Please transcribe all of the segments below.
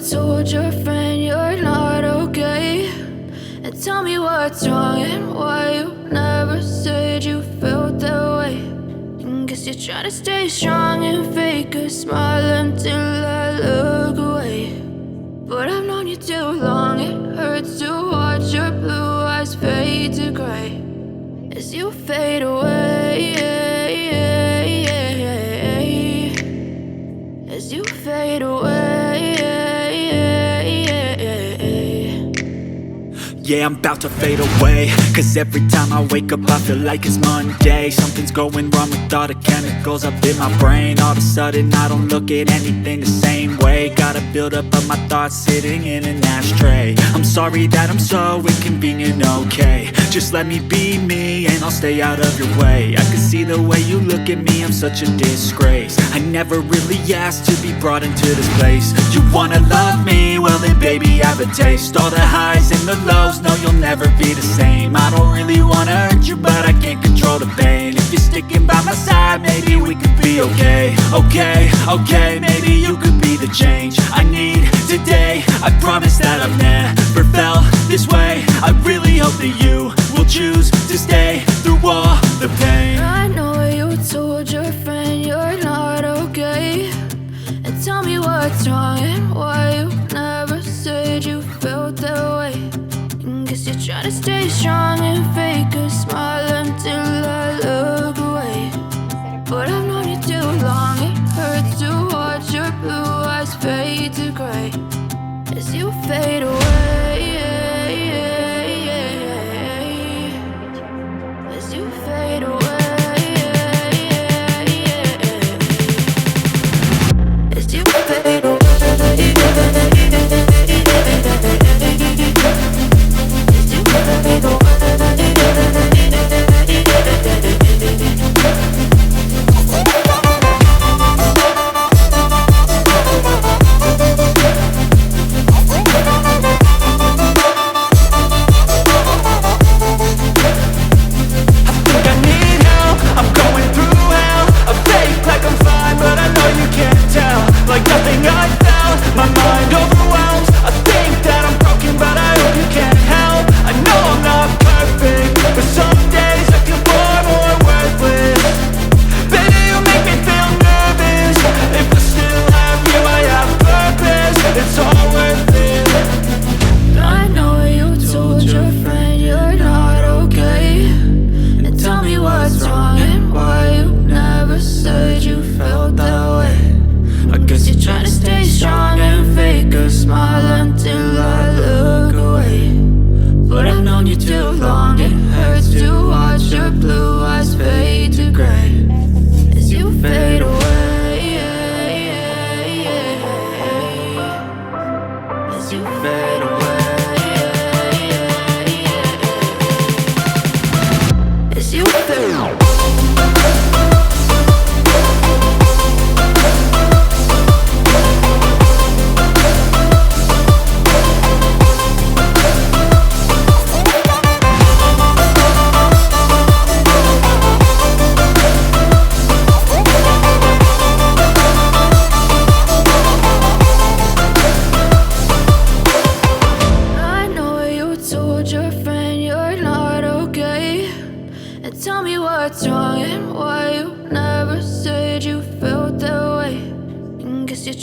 told your friend you're not okay, and tell me what's wrong and why you never said you felt that way. And guess you're trying to stay strong and fake a smile until I look away. But I've known you too long, it hurts to watch your blue eyes fade to gray as you fade away, as you fade away. Yeah, I'm about to fade away, cause every time I wake up I feel like it's Monday. Something's going wrong with all the chemicals up in my brain. All of a sudden I don't look at anything the same way. Gotta build up of my thoughts sitting in an ashtray. I'm sorry that I'm so inconvenient, okay. Just let me be me and I'll stay out of your way. I can see the way you look at me, I'm such a disgrace. I never really asked to be brought into this place. You wanna love me? Well then baby I have a taste. All the highs and the lows, no you'll never be the same. I don't really wanna hurt you but I can't control the pain. If you're sticking by my side maybe we could be okay. Okay, maybe you could be the change I need today. I promise that I've never felt this way. I really hope that you will choose to stay through all the pain. I know you told your friend you're not okay, and tell me what's wrong and why you never said you felt that way. And guess you're trying to stay strong and fake a smile until I look away. But I've known you too long, it hurts to watch your blue eyes fade to gray as you fade away, as you fade away, as you fade away.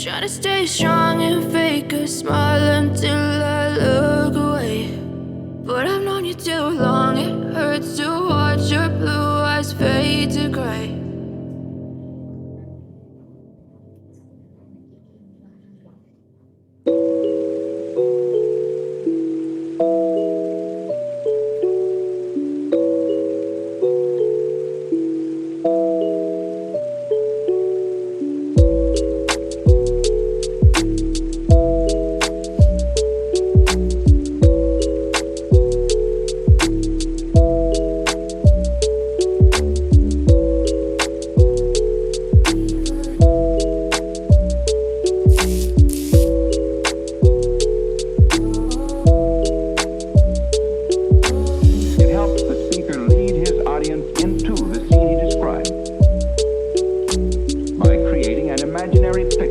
Try to stay strong and fake a smile until I look away. But I've known you too long, it hurts to watch your blue eyes fade to gray. Into the scene he described by creating an imaginary picture